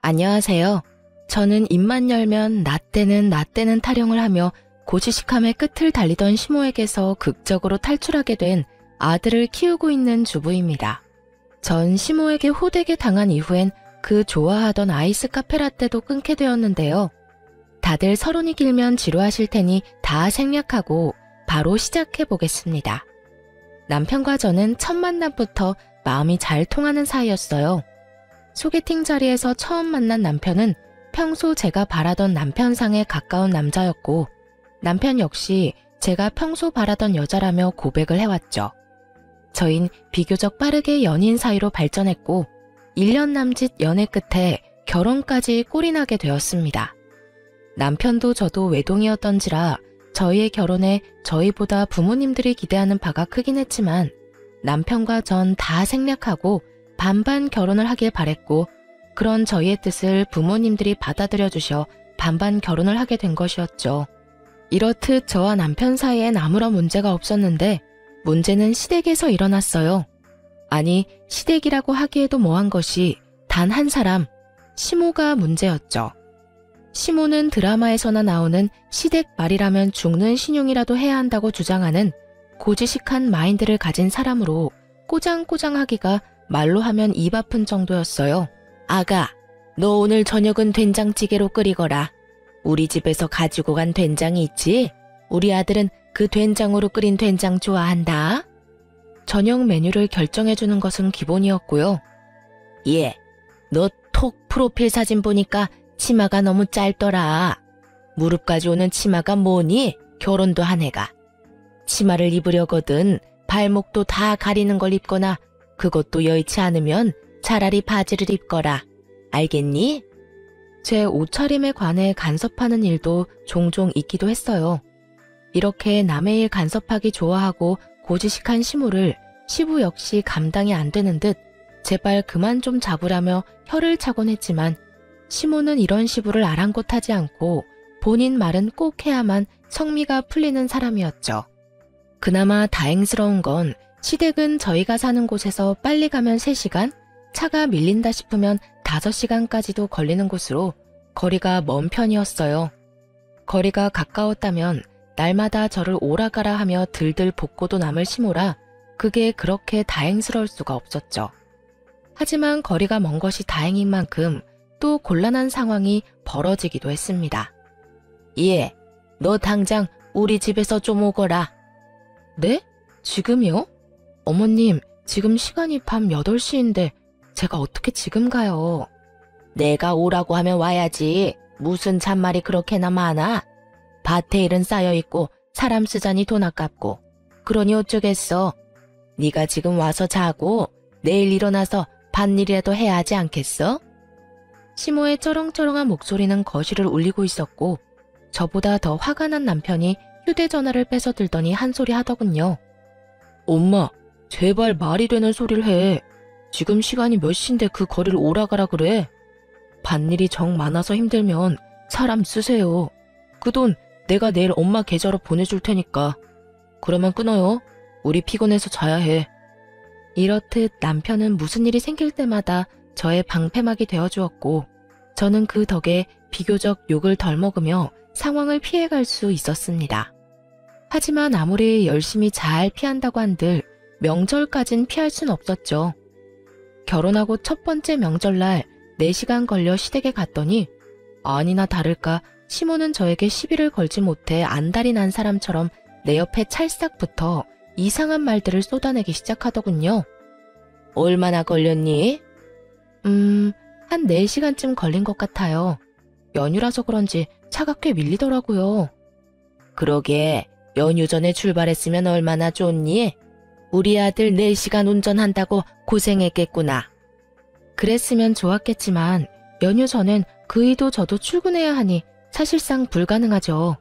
안녕하세요. 저는 입만 열면 나 때는 타령을 하며 고지식함의 끝을 달리던 시모에게서 극적으로 탈출하게 된 아들을 키우고 있는 주부입니다. 전 시모에게 호되게 당한 이후엔 그 좋아하던 아이스 카페라떼도 끊게 되었는데요. 다들 서론이 길면 지루하실 테니 다 생략하고 바로 시작해 보겠습니다. 남편과 저는 첫 만남부터 마음이 잘 통하는 사이였어요. 소개팅 자리에서 처음 만난 남편은 평소 제가 바라던 남편상에 가까운 남자였고, 남편 역시 제가 평소 바라던 여자라며 고백을 해왔죠. 저흰 비교적 빠르게 연인 사이로 발전했고 1년 남짓 연애 끝에 결혼까지 꼴이 나게 되었습니다. 남편도 저도 외동이었던지라 저희의 결혼에 저희보다 부모님들이 기대하는 바가 크긴 했지만 남편과 전 다 생략하고 반반 결혼을 하길 바랬고, 그런 저희의 뜻을 부모님들이 받아들여 주셔 반반 결혼을 하게 된 것이었죠. 이렇듯 저와 남편 사이엔 아무런 문제가 없었는데 문제는 시댁에서 일어났어요. 아니, 시댁이라고 하기에도 뭐한 것이 단 한 사람, 시모가 문제였죠. 시모는 드라마에서나 나오는 시댁 말이라면 죽는 신용이라도 해야 한다고 주장하는 고지식한 마인드를 가진 사람으로 꼬장꼬장하기가 말로 하면 입 아픈 정도였어요. 아가, 너 오늘 저녁은 된장찌개로 끓이거라. 우리 집에서 가지고 간 된장이 있지? 우리 아들은 그 된장으로 끓인 된장 좋아한다. 저녁 메뉴를 결정해주는 것은 기본이었고요. 예, 너 톡 프로필 사진 보니까 치마가 너무 짧더라. 무릎까지 오는 치마가 뭐니? 결혼도 한 애가. 치마를 입으려거든 발목도 다 가리는 걸 입거나 그것도 여의치 않으면 차라리 바지를 입거라. 알겠니? 제 옷차림에 관해 간섭하는 일도 종종 있기도 했어요. 이렇게 남의 일 간섭하기 좋아하고 고지식한 시모를 시부 역시 감당이 안 되는 듯 제발 그만 좀 잡으라며 혀를 차곤 했지만 시모는 이런 시부를 아랑곳하지 않고 본인 말은 꼭 해야만 성미가 풀리는 사람이었죠. 그나마 다행스러운 건 시댁은 저희가 사는 곳에서 빨리 가면 3시간, 차가 밀린다 싶으면 5시간까지도 걸리는 곳으로 거리가 먼 편이었어요. 거리가 가까웠다면 날마다 저를 오라가라 하며 들들 볶고도 남을 시모라 그게 그렇게 다행스러울 수가 없었죠. 하지만 거리가 먼 것이 다행인 만큼 또 곤란한 상황이 벌어지기도 했습니다. 예, 너 당장 우리 집에서 좀 오거라. 네? 지금이요? 어머님, 지금 시간이 밤 8시인데 제가 어떻게 지금 가요? 내가 오라고 하면 와야지. 무슨 잔말이 그렇게나 많아? 밭에 일은 쌓여있고 사람 쓰자니 돈 아깝고. 그러니 어쩌겠어. 네가 지금 와서 자고 내일 일어나서 밭일이라도 해야 하지 않겠어? 시모의 쩌렁쩌렁한 목소리는 거실을 울리고 있었고 저보다 더 화가 난 남편이 휴대전화를 뺏어 들더니 한 소리 하더군요. 엄마, 제발 말이 되는 소리를 해. 지금 시간이 몇 시인데 그 거리를 오라가라 그래. 밭일이 정 많아서 힘들면 사람 쓰세요. 그 돈 내가 내일 엄마 계좌로 보내줄 테니까. 그러면 끊어요. 우리 피곤해서 자야 해. 이렇듯 남편은 무슨 일이 생길 때마다 저의 방패막이 되어주었고 저는 그 덕에 비교적 욕을 덜 먹으며 상황을 피해갈 수 있었습니다. 하지만 아무리 열심히 잘 피한다고 한들 명절까진 피할 순 없었죠. 결혼하고 첫 번째 명절날 4시간 걸려 시댁에 갔더니 아니나 다를까 시모는 저에게 시비를 걸지 못해 안달이 난 사람처럼 내 옆에 찰싹 붙어 이상한 말들을 쏟아내기 시작하더군요. 얼마나 걸렸니? 한 4시간쯤 걸린 것 같아요. 연휴라서 그런지 차가 꽤 밀리더라고요. 그러게, 연휴 전에 출발했으면 얼마나 좋니? 우리 아들 4시간 운전한다고 고생했겠구나. 그랬으면 좋았겠지만 연휴 전엔 그이도 저도 출근해야 하니 사실상 불가능하죠.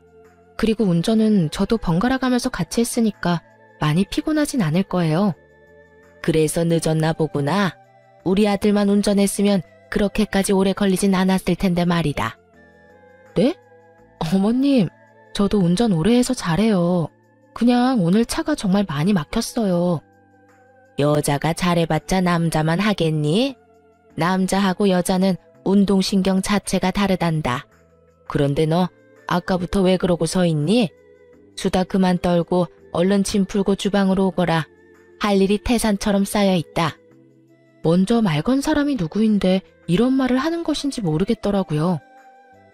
그리고 운전은 저도 번갈아 가면서 같이 했으니까 많이 피곤하진 않을 거예요. 그래서 늦었나 보구나. 우리 아들만 운전했으면 그렇게까지 오래 걸리진 않았을 텐데 말이다. 네? 어머님, 저도 운전 오래 해서 잘해요. 그냥 오늘 차가 정말 많이 막혔어요. 여자가 잘해봤자 남자만 하겠니? 남자하고 여자는 운동신경 자체가 다르단다. 그런데 너 아까부터 왜 그러고 서 있니? 수다 그만 떨고 얼른 짐 풀고 주방으로 오거라. 할 일이 태산처럼 쌓여 있다. 먼저 말 건 사람이 누구인데 이런 말을 하는 것인지 모르겠더라고요.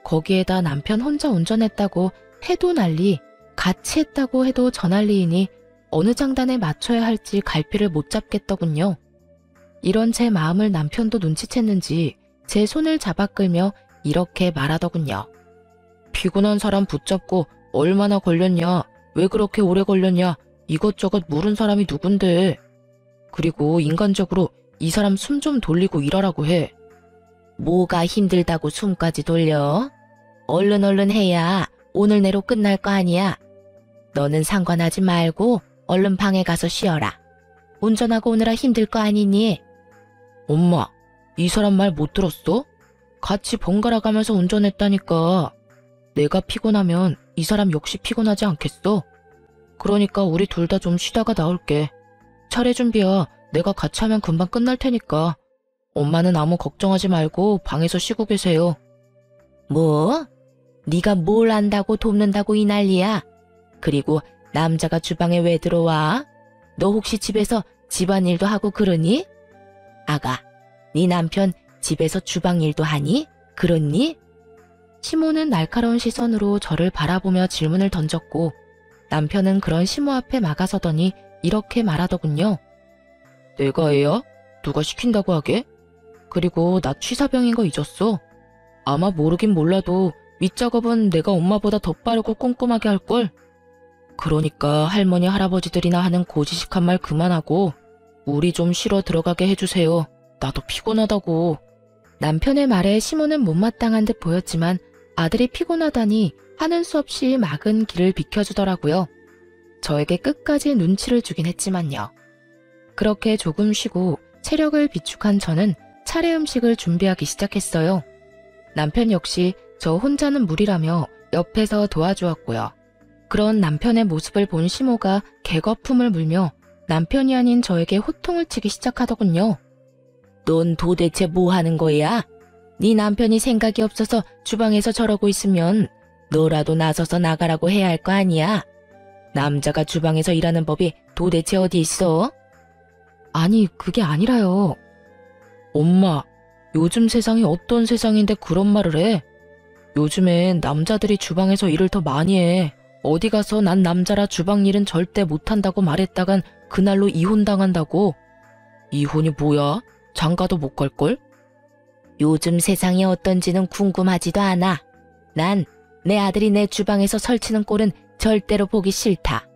거기에다 남편 혼자 운전했다고 해도 난리, 같이 했다고 해도 저 난리이니 어느 장단에 맞춰야 할지 갈피를 못 잡겠더군요. 이런 제 마음을 남편도 눈치챘는지 제 손을 잡아 끌며 이렇게 말하더군요. 피곤한 사람 붙잡고 얼마나 걸렸냐, 왜 그렇게 오래 걸렸냐, 이것저것 물은 사람이 누군데. 그리고 인간적으로 이 사람 숨 좀 돌리고 일하라고 해. 뭐가 힘들다고 숨까지 돌려? 얼른 해야 오늘 내로 끝날 거 아니야. 너는 상관하지 말고 얼른 방에 가서 쉬어라. 운전하고 오느라 힘들 거 아니니? 엄마, 이 사람 말 못 들었어? 같이 번갈아 가면서 운전했다니까. 내가 피곤하면 이 사람 역시 피곤하지 않겠어? 그러니까 우리 둘 다 좀 쉬다가 나올게. 차례 준비야. 내가 같이 하면 금방 끝날 테니까. 엄마는 아무 걱정하지 말고 방에서 쉬고 계세요. 뭐? 네가 뭘 안다고 돕는다고 이 난리야? 그리고 남자가 주방에 왜 들어와? 너 혹시 집에서 집안일도 하고 그러니? 아가, 네 남편 집에서 주방일도 하니? 그렇니? 시모는 날카로운 시선으로 저를 바라보며 질문을 던졌고 남편은 그런 시모 앞에 막아서더니 이렇게 말하더군요. 내가 애야? 누가 시킨다고 하게? 그리고 나 취사병인 거 잊었어? 아마 모르긴 몰라도 윗작업은 내가 엄마보다 더 빠르고 꼼꼼하게 할걸? 그러니까 할머니 할아버지들이나 하는 고지식한 말 그만하고 우리 좀 쉬러 들어가게 해주세요. 나도 피곤하다고. 남편의 말에 시모는 못마땅한 듯 보였지만 아들이 피곤하다니 하는 수 없이 막은 길을 비켜주더라고요. 저에게 끝까지 눈치를 주긴 했지만요. 그렇게 조금 쉬고 체력을 비축한 저는 차례 음식을 준비하기 시작했어요. 남편 역시 저 혼자는 무리라며 옆에서 도와주었고요. 그런 남편의 모습을 본 시모가 개거품을 물며 남편이 아닌 저에게 호통을 치기 시작하더군요. 넌 도대체 뭐 하는 거야? 네 남편이 생각이 없어서 주방에서 저러고 있으면 너라도 나서서 나가라고 해야 할 거 아니야? 남자가 주방에서 일하는 법이 도대체 어디 있어? 아니, 그게 아니라요. 엄마, 요즘 세상이 어떤 세상인데 그런 말을 해? 요즘엔 남자들이 주방에서 일을 더 많이 해. 어디 가서 난 남자라 주방 일은 절대 못한다고 말했다간 그날로 이혼당한다고. 이혼이 뭐야? 장가도 못 갈걸? 요즘 세상이 어떤지는 궁금하지도 않아. 난 내 아들이 내 주방에서 설치는 꼴은 절대로 보기 싫다.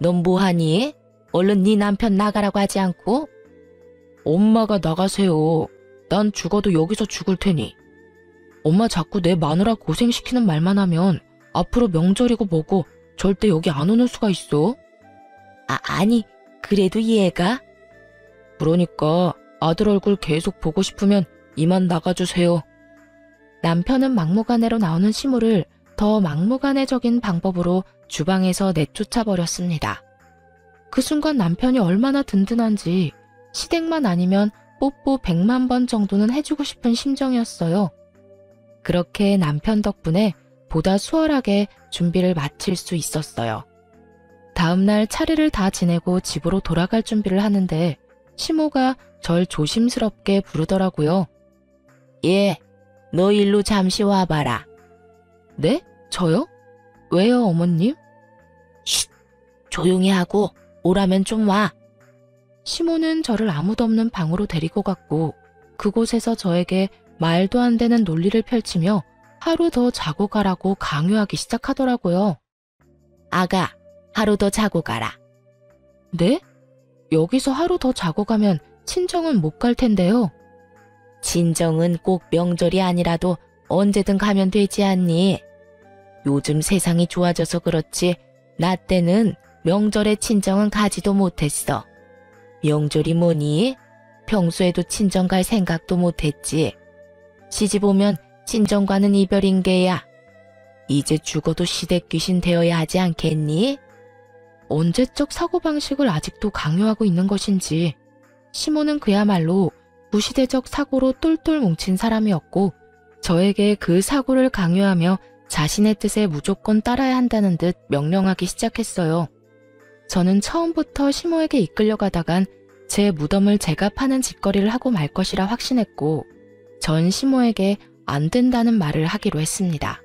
넌 뭐하니? 얼른 네 남편 나가라고 하지 않고? 엄마가 나가세요. 난 죽어도 여기서 죽을 테니. 엄마 자꾸 내 마누라 고생시키는 말만 하면 앞으로 명절이고 뭐고 절대 여기 안 오는 수가 있어. 아니, 그래도 얘가? 그러니까 아들 얼굴 계속 보고 싶으면 이만 나가주세요. 남편은 막무가내로 나오는 시모를 더 막무가내적인 방법으로 주방에서 내쫓아버렸습니다. 그 순간 남편이 얼마나 든든한지 시댁만 아니면 뽀뽀 100만 번 정도는 해주고 싶은 심정이었어요. 그렇게 남편 덕분에 보다 수월하게 준비를 마칠 수 있었어요. 다음날 차례를 다 지내고 집으로 돌아갈 준비를 하는데 시모가 절 조심스럽게 부르더라고요. 예, 너 일로 잠시 와봐라. 네? 저요? 왜요, 어머님? 쉿! 조용히 하고 오라면 좀 와. 시모는 저를 아무도 없는 방으로 데리고 갔고 그곳에서 저에게 말도 안 되는 논리를 펼치며 하루 더 자고 가라고 강요하기 시작하더라고요. 아가, 하루 더 자고 가라. 네? 여기서 하루 더 자고 가면 친정은 못 갈 텐데요. 친정은 꼭 명절이 아니라도 언제든 가면 되지 않니? 요즘 세상이 좋아져서 그렇지 나 때는 명절에 친정은 가지도 못했어. 명절이 뭐니? 평소에도 친정 갈 생각도 못했지. 시집 오면 친정과는 이별인 게야. 이제 죽어도 시댁 귀신 되어야 하지 않겠니? 언제적 사고방식을 아직도 강요하고 있는 것인지 시모는 그야말로 구시대적 사고로 똘똘 뭉친 사람이었고 저에게 그 사고를 강요하며 자신의 뜻에 무조건 따라야 한다는 듯 명령하기 시작했어요. 저는 처음부터 시모에게 이끌려가다간 제 무덤을 제가 파는 짓거리를 하고 말 것이라 확신했고 전 시모에게 안 된다는 말을 하기로 했습니다.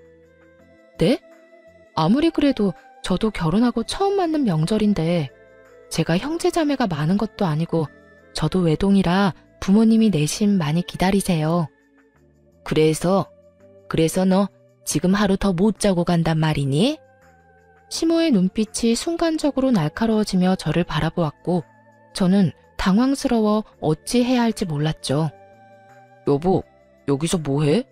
네? 아무리 그래도 저도 결혼하고 처음 맞는 명절인데 제가 형제자매가 많은 것도 아니고 저도 외동이라 부모님이 내심 많이 기다리세요. 그래서 너 지금 하루 더 못 자고 간단 말이니? 시모의 눈빛이 순간적으로 날카로워지며 저를 바라보았고 저는 당황스러워 어찌해야 할지 몰랐죠. 여보, 여기서 뭐해?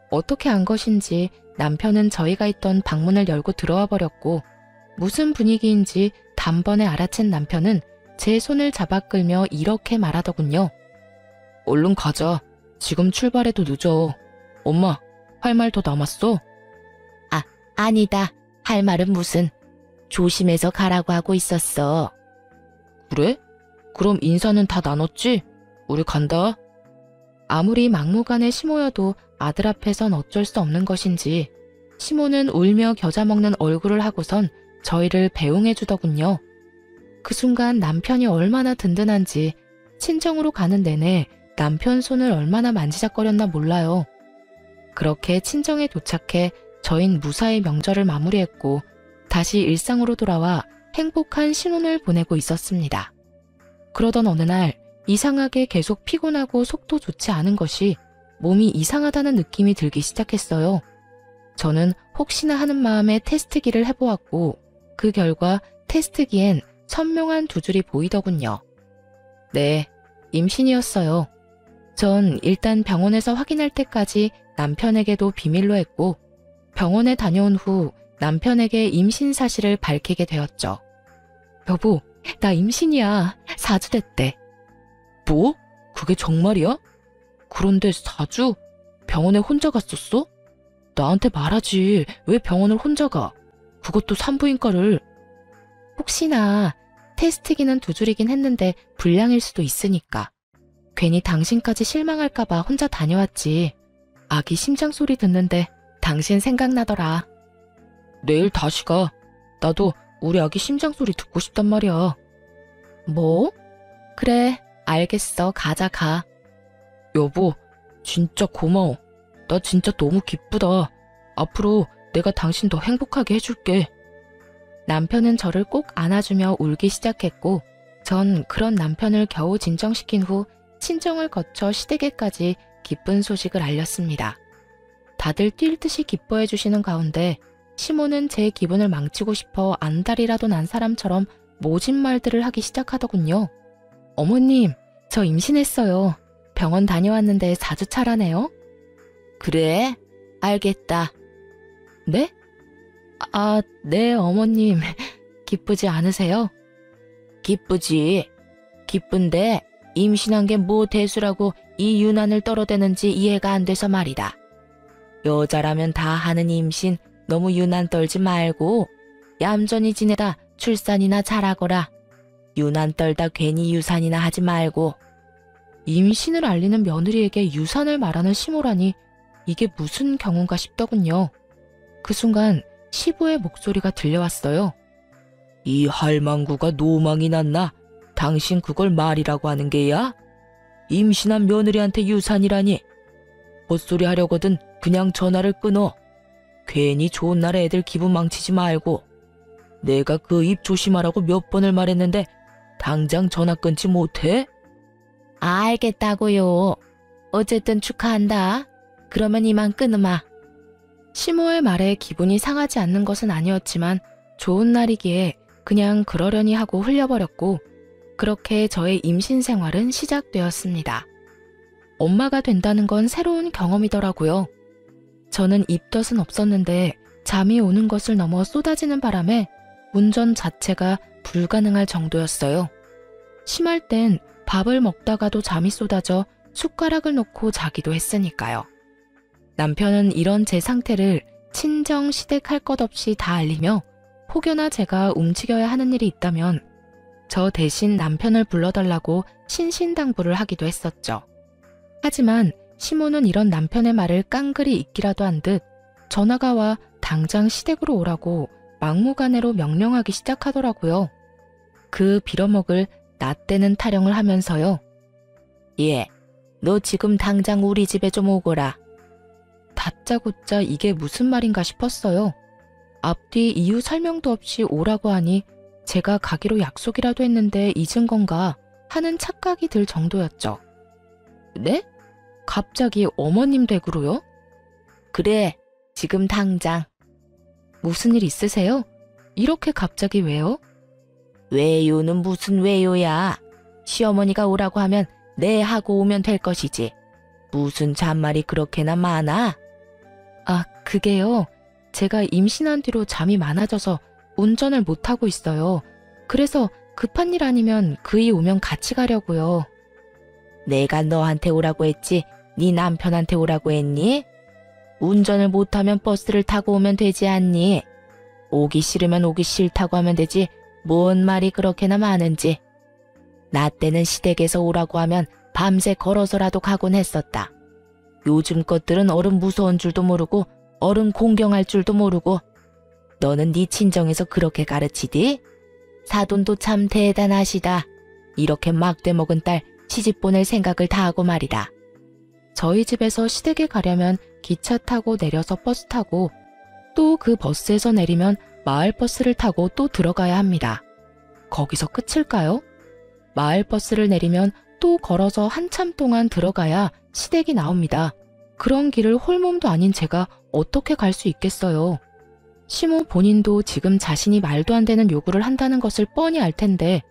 어떻게 안 것인지 남편은 저희가 있던 방문을 열고 들어와 버렸고 무슨 분위기인지 단번에 알아챈 남편은 제 손을 잡아 끌며 이렇게 말하더군요. 얼른 가자. 지금 출발해도 늦어. 엄마, 할 말 더 남았어? 아니다. 할 말은 무슨. 조심해서 가라고 하고 있었어. 그래? 그럼 인사는 다 나눴지? 우리 간다. 아무리 막무가내 시모여도 아들 앞에선 어쩔 수 없는 것인지 시모는 울며 겨자 먹는 얼굴을 하고선 저희를 배웅해 주더군요. 그 순간 남편이 얼마나 든든한지 친정으로 가는 내내 남편 손을 얼마나 만지작거렸나 몰라요. 그렇게 친정에 도착해 저흰 무사히 명절을 마무리했고 다시 일상으로 돌아와 행복한 신혼을 보내고 있었습니다. 그러던 어느 날 이상하게 계속 피곤하고 속도 좋지 않은 것이 몸이 이상하다는 느낌이 들기 시작했어요. 저는 혹시나 하는 마음에 테스트기를 해보았고 그 결과 테스트기엔 선명한 두 줄이 보이더군요. 네, 임신이었어요. 전 일단 병원에서 확인할 때까지 남편에게도 비밀로 했고 병원에 다녀온 후 남편에게 임신 사실을 밝히게 되었죠. 여보, 나 임신이야. 4주 됐대. 뭐? 그게 정말이야? 그런데 4주? 병원에 혼자 갔었어? 나한테 말하지. 왜 병원을 혼자 가? 그것도 산부인과를. 혹시나 테스트기는 두 줄이긴 했는데 불량일 수도 있으니까. 괜히 당신까지 실망할까봐 혼자 다녀왔지. 아기 심장 소리 듣는데 당신 생각나더라. 내일 다시 가. 나도 우리 아기 심장 소리 듣고 싶단 말이야. 뭐? 그래, 알겠어. 가자, 가. 여보, 진짜 고마워. 나 진짜 너무 기쁘다. 앞으로 내가 당신 더 행복하게 해줄게. 남편은 저를 꼭 안아주며 울기 시작했고 전 그런 남편을 겨우 진정시킨 후 친정을 거쳐 시댁에까지 기쁜 소식을 알렸습니다. 다들 뛸 듯이 기뻐해 주시는 가운데 시모는 제 기분을 망치고 싶어 안달이라도 난 사람처럼 모진 말들을 하기 시작하더군요. 어머님, 저 임신했어요. 병원 다녀왔는데 4주 차라네요. 그래? 알겠다. 네? 네, 어머님. 기쁘지 않으세요? 기쁘지. 기쁜데 임신한 게 뭐 대수라고 이 유난을 떨어대는지 이해가 안 돼서 말이다. 여자라면 다 하는 임신 너무 유난 떨지 말고 얌전히 지내다 출산이나 잘하거라. 유난 떨다 괜히 유산이나 하지 말고. 임신을 알리는 며느리에게 유산을 말하는 시모라니 이게 무슨 경우인가 싶더군요. 그 순간 시부의 목소리가 들려왔어요. 이 할망구가 노망이 났나? 당신 그걸 말이라고 하는 게야? 임신한 며느리한테 유산이라니. 헛소리 하려거든 그냥 전화를 끊어. 괜히 좋은 날에 애들 기분 망치지 말고. 내가 그 입 조심하라고 몇 번을 말했는데 당장 전화 끊지 못해? 알겠다고요. 어쨌든 축하한다. 그러면 이만 끊으마. 시모의 말에 기분이 상하지 않는 것은 아니었지만 좋은 날이기에 그냥 그러려니 하고 흘려버렸고 그렇게 저의 임신 생활은 시작되었습니다. 엄마가 된다는 건 새로운 경험이더라고요. 저는 입덧은 없었는데 잠이 오는 것을 넘어 쏟아지는 바람에 운전 자체가 불가능할 정도였어요. 심할 땐 밥을 먹다가도 잠이 쏟아져 숟가락을 놓고 자기도 했으니까요. 남편은 이런 제 상태를 친정 시댁 할 것 없이 다 알리며 혹여나 제가 움직여야 하는 일이 있다면 저 대신 남편을 불러달라고 신신당부를 하기도 했었죠. 하지만 시모는 이런 남편의 말을 깡그리 잊기라도 한 듯 전화가 와 당장 시댁으로 오라고 막무가내로 명령하기 시작하더라고요. 그 빌어먹을 나 때는 타령을 하면서요. 예, 너 지금 당장 우리 집에 좀 오거라. 다짜고짜 이게 무슨 말인가 싶었어요. 앞뒤 이유 설명도 없이 오라고 하니 제가 가기로 약속이라도 했는데 잊은 건가 하는 착각이 들 정도였죠. 네? 갑자기 어머님 댁으로요? 그래, 지금 당장. 무슨 일 있으세요? 이렇게 갑자기 왜요? 왜요는 무슨 왜요야. 시어머니가 오라고 하면 네 하고 오면 될 것이지. 무슨 잔말이 그렇게나 많아? 아, 그게요. 제가 임신한 뒤로 잠이 많아져서 운전을 못하고 있어요. 그래서 급한 일 아니면 그이 오면 같이 가려고요. 내가 너한테 오라고 했지 네 남편한테 오라고 했니? 운전을 못하면 버스를 타고 오면 되지 않니? 오기 싫으면 오기 싫다고 하면 되지 뭔 말이 그렇게나 많은지. 나 때는 시댁에서 오라고 하면 밤새 걸어서라도 가곤 했었다. 요즘 것들은 어른 무서운 줄도 모르고 어른 공경할 줄도 모르고. 너는 네 친정에서 그렇게 가르치디? 사돈도 참 대단하시다. 이렇게 막대 먹은 딸 시집 보낼 생각을 다 하고 말이다. 저희 집에서 시댁에 가려면 기차 타고 내려서 버스 타고 또 그 버스에서 내리면 마을버스를 타고 또 들어가야 합니다. 거기서 끝일까요? 마을버스를 내리면 또 걸어서 한참 동안 들어가야 시댁이 나옵니다. 그런 길을 홀몸도 아닌 제가 어떻게 갈 수 있겠어요. 시모 본인도 지금 자신이 말도 안 되는 요구를 한다는 것을 뻔히 알 텐데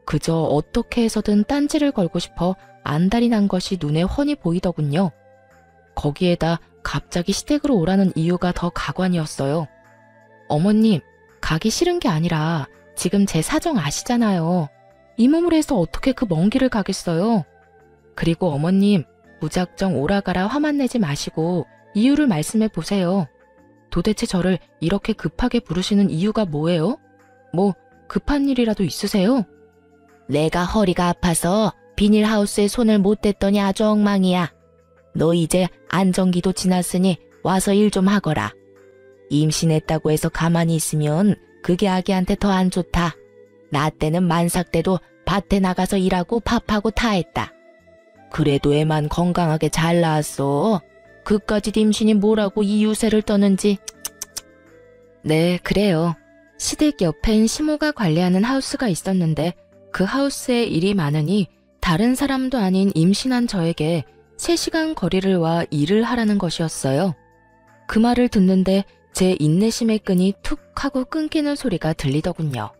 그저 어떻게 해서든 딴지를 걸고 싶어 안달이 난 것이 눈에 훤히 보이더군요. 거기에다 갑자기 시댁으로 오라는 이유가 더 가관이었어요. 어머님, 가기 싫은 게 아니라 지금 제 사정 아시잖아요. 이 몸을 해서 어떻게 그 먼 길을 가겠어요. 그리고 어머님, 무작정 오라가라 화만 내지 마시고 이유를 말씀해 보세요. 도대체 저를 이렇게 급하게 부르시는 이유가 뭐예요? 뭐 급한 일이라도 있으세요? 내가 허리가 아파서 비닐하우스에 손을 못 댔더니 아주 엉망이야. 너 이제 안정기도 지났으니 와서 일 좀 하거라. 임신했다고 해서 가만히 있으면 그게 아기한테 더 안 좋다. 나 때는 만삭 때도 밭에 나가서 일하고 밥하고 다 했다. 그래도 애만 건강하게 잘 낳았어. 그까짓 임신이 뭐라고 이 유세를 떠는지. 네, 그래요. 시댁 옆엔 시모가 관리하는 하우스가 있었는데 그 하우스에 일이 많으니 다른 사람도 아닌 임신한 저에게 3시간 거리를 와 일을 하라는 것이었어요. 그 말을 듣는데 제 인내심의 끈이 툭 하고 끊기는 소리가 들리더군요.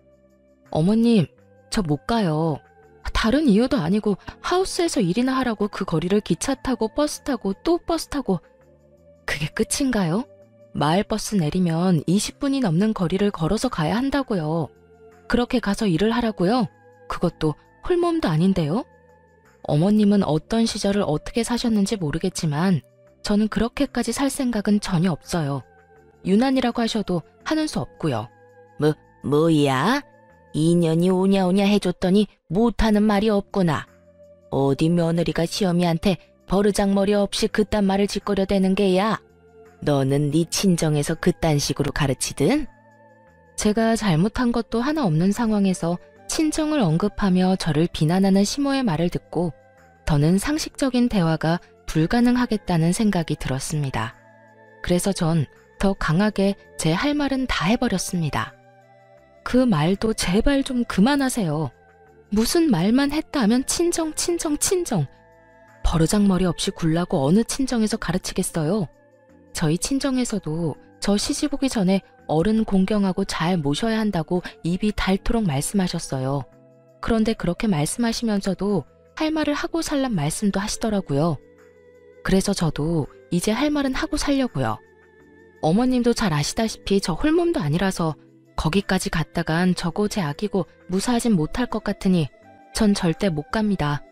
어머님, 저 못 가요. 다른 이유도 아니고 하우스에서 일이나 하라고 그 거리를 기차 타고 버스 타고 또 버스 타고. 그게 끝인가요? 마을버스 내리면 20분이 넘는 거리를 걸어서 가야 한다고요. 그렇게 가서 일을 하라고요? 그것도 홀몸도 아닌데요? 어머님은 어떤 시절을 어떻게 사셨는지 모르겠지만 저는 그렇게까지 살 생각은 전혀 없어요. 유난이라고 하셔도 하는 수 없고요. 뭐야? 2년이 오냐오냐 해줬더니 못하는 말이 없구나. 어디 며느리가 시어미한테 버르장머리 없이 그딴 말을 짓거려대는 게야. 너는 네 친정에서 그딴 식으로 가르치든? 제가 잘못한 것도 하나 없는 상황에서 친정을 언급하며 저를 비난하는 시모의 말을 듣고 더는 상식적인 대화가 불가능하겠다는 생각이 들었습니다. 그래서 전 더 강하게 제 할 말은 다 해버렸습니다. 그 말도 제발 좀 그만하세요. 무슨 말만 했다 하면 친정. 버르장머리 없이 굴라고 어느 친정에서 가르치겠어요. 저희 친정에서도 저 시집 오기 전에 어른 공경하고 잘 모셔야 한다고 입이 닳도록 말씀하셨어요. 그런데 그렇게 말씀하시면서도 할 말을 하고 살란 말씀도 하시더라고요. 그래서 저도 이제 할 말은 하고 살려고요. 어머님도 잘 아시다시피 저 홀몸도 아니라서 거기까지 갔다간 저거 제 아기고 무사하진 못할 것 같으니 전 절대 못 갑니다.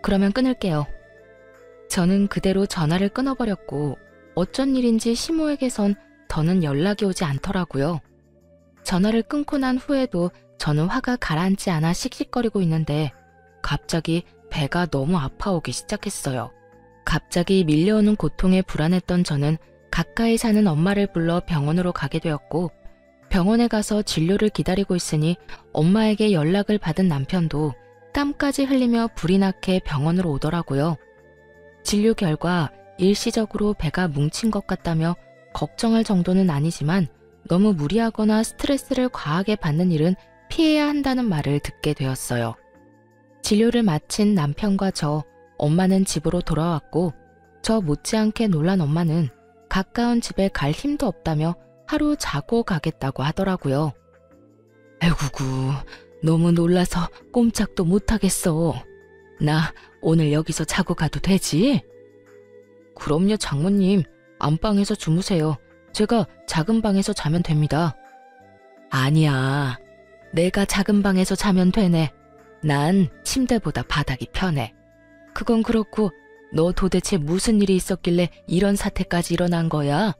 그러면 끊을게요. 저는 그대로 전화를 끊어버렸고 어쩐 일인지 시모에게선 더는 연락이 오지 않더라고요. 전화를 끊고 난 후에도 저는 화가 가라앉지 않아 씩씩거리고 있는데 갑자기 배가 너무 아파오기 시작했어요. 갑자기 밀려오는 고통에 불안했던 저는 가까이 사는 엄마를 불러 병원으로 가게 되었고, 병원에 가서 진료를 기다리고 있으니 엄마에게 연락을 받은 남편도 땀까지 흘리며 불이 나게 병원으로 오더라고요. 진료 결과 일시적으로 배가 뭉친 것 같다며 걱정할 정도는 아니지만 너무 무리하거나 스트레스를 과하게 받는 일은 피해야 한다는 말을 듣게 되었어요. 진료를 마친 남편과 엄마는 집으로 돌아왔고, 저 못지않게 놀란 엄마는 가까운 집에 갈 힘도 없다며 하루 자고 가겠다고 하더라고요. 아이구구, 너무 놀라서 꼼짝도 못하겠어. 나 오늘 여기서 자고 가도 되지? 그럼요, 장모님. 안방에서 주무세요. 제가 작은 방에서 자면 됩니다. 아니야. 내가 작은 방에서 자면 되네. 난 침대보다 바닥이 편해. 그건 그렇고 너 도대체 무슨 일이 있었길래 이런 사태까지 일어난 거야?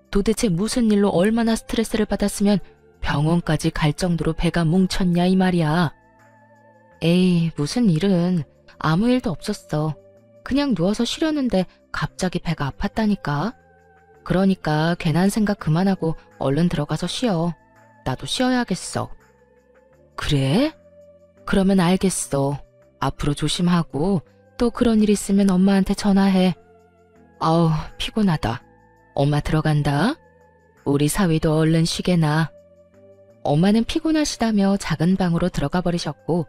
도대체 무슨 일로 얼마나 스트레스를 받았으면 병원까지 갈 정도로 배가 뭉쳤냐 이 말이야. 에이, 무슨 일은 아무 일도 없었어. 그냥 누워서 쉬려는데 갑자기 배가 아팠다니까. 그러니까 괜한 생각 그만하고 얼른 들어가서 쉬어. 나도 쉬어야겠어. 그래? 그러면 알겠어. 앞으로 조심하고 또 그런 일 있으면 엄마한테 전화해. 아우, 피곤하다. 엄마 들어간다. 우리 사위도 얼른 쉬게나. 엄마는 피곤하시다며 작은 방으로 들어가 버리셨고,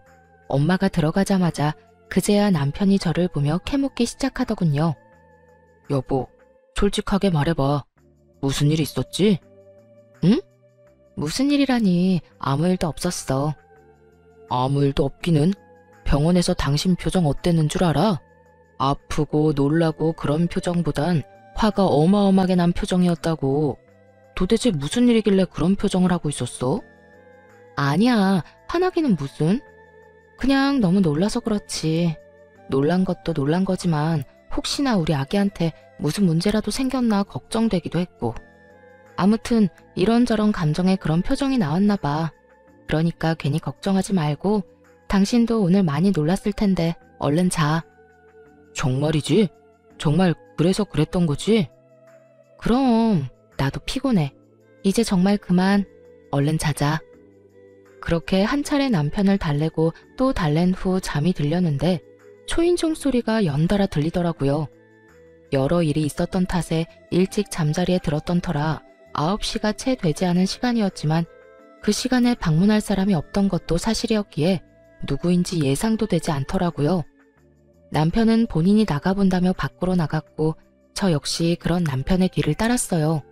엄마가 들어가자마자 그제야 남편이 저를 보며 캐묻기 시작하더군요. 여보, 솔직하게 말해봐. 무슨 일 있었지? 응? 무슨 일이라니. 아무 일도 없었어. 아무 일도 없기는? 병원에서 당신 표정 어땠는 줄 알아? 아프고 놀라고 그런 표정보단 화가 어마어마하게 난 표정이었다고. 도대체 무슨 일이길래 그런 표정을 하고 있었어? 아니야, 화나기는 무슨. 그냥 너무 놀라서 그렇지. 놀란 것도 놀란 거지만 혹시나 우리 아기한테 무슨 문제라도 생겼나 걱정되기도 했고. 아무튼 이런저런 감정에 그런 표정이 나왔나 봐. 그러니까 괜히 걱정하지 말고 당신도 오늘 많이 놀랐을 텐데 얼른 자. 정말이지? 정말 그래서 그랬던 거지? 그럼 나도 피곤해. 이제 정말 그만. 얼른 자자. 그렇게 한 차례 남편을 달래고 또 달랜 후 잠이 들렸는데 초인종 소리가 연달아 들리더라고요. 여러 일이 있었던 탓에 일찍 잠자리에 들었던 터라 9시가 채 되지 않은 시간이었지만 그 시간에 방문할 사람이 없던 것도 사실이었기에 누구인지 예상도 되지 않더라고요. 남편은 본인이 나가본다며 밖으로 나갔고 저 역시 그런 남편의 뒤를 따랐어요.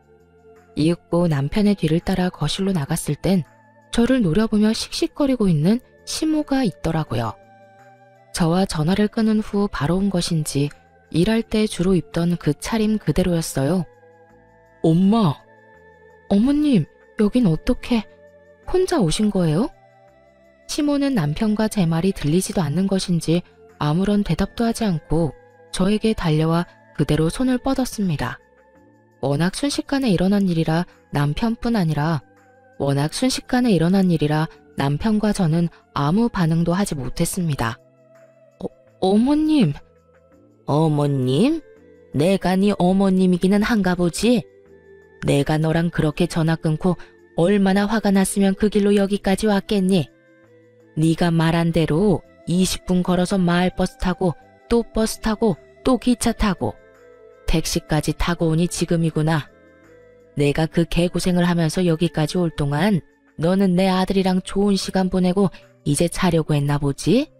이윽고 남편의 뒤를 따라 거실로 나갔을 땐 저를 노려보며 씩씩거리고 있는 시모가 있더라고요. 저와 전화를 끊은 후 바로 온 것인지 일할 때 주로 입던 그 차림 그대로였어요. 엄마! 어머님, 여긴 어떻게 혼자 오신 거예요? 시모는 남편과 제 말이 들리지도 않는 것인지 아무런 대답도 하지 않고 저에게 달려와 그대로 손을 뻗었습니다. 워낙 순식간에 일어난 일이라 남편과 저는 아무 반응도 하지 못했습니다. 어머님. 어머님? 내가 네 어머님이기는 한가 보지? 내가 너랑 그렇게 전화 끊고 얼마나 화가 났으면 그 길로 여기까지 왔겠니? 네가 말한 대로 20분 걸어서 마을버스 타고 또 버스 타고 또 기차 타고 택시까지 타고 오니 지금이구나. 내가 그 개고생을 하면서 여기까지 올 동안 너는 내 아들이랑 좋은 시간 보내고 이제 자려고 했나 보지?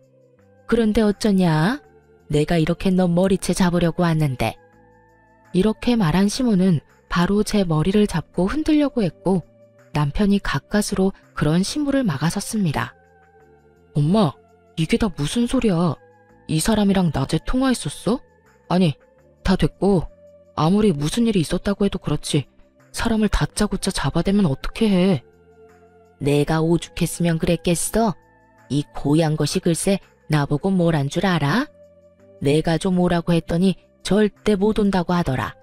그런데 어쩌냐? 내가 이렇게 너 머리채 잡으려고 왔는데. 이렇게 말한 시모는 바로 제 머리를 잡고 흔들려고 했고 남편이 가까스로 그런 시모를 막아섰습니다. 엄마, 이게 다 무슨 소리야? 이 사람이랑 낮에 통화했었어? 아니, 다 됐고 아무리 무슨 일이 있었다고 해도 그렇지 사람을 다짜고짜 잡아대면 어떻게 해? 내가 오죽했으면 그랬겠어? 이 고얀 것이 글쎄 나보고 뭘 한 줄 알아? 내가 좀 오라고 했더니 절대 못 온다고 하더라.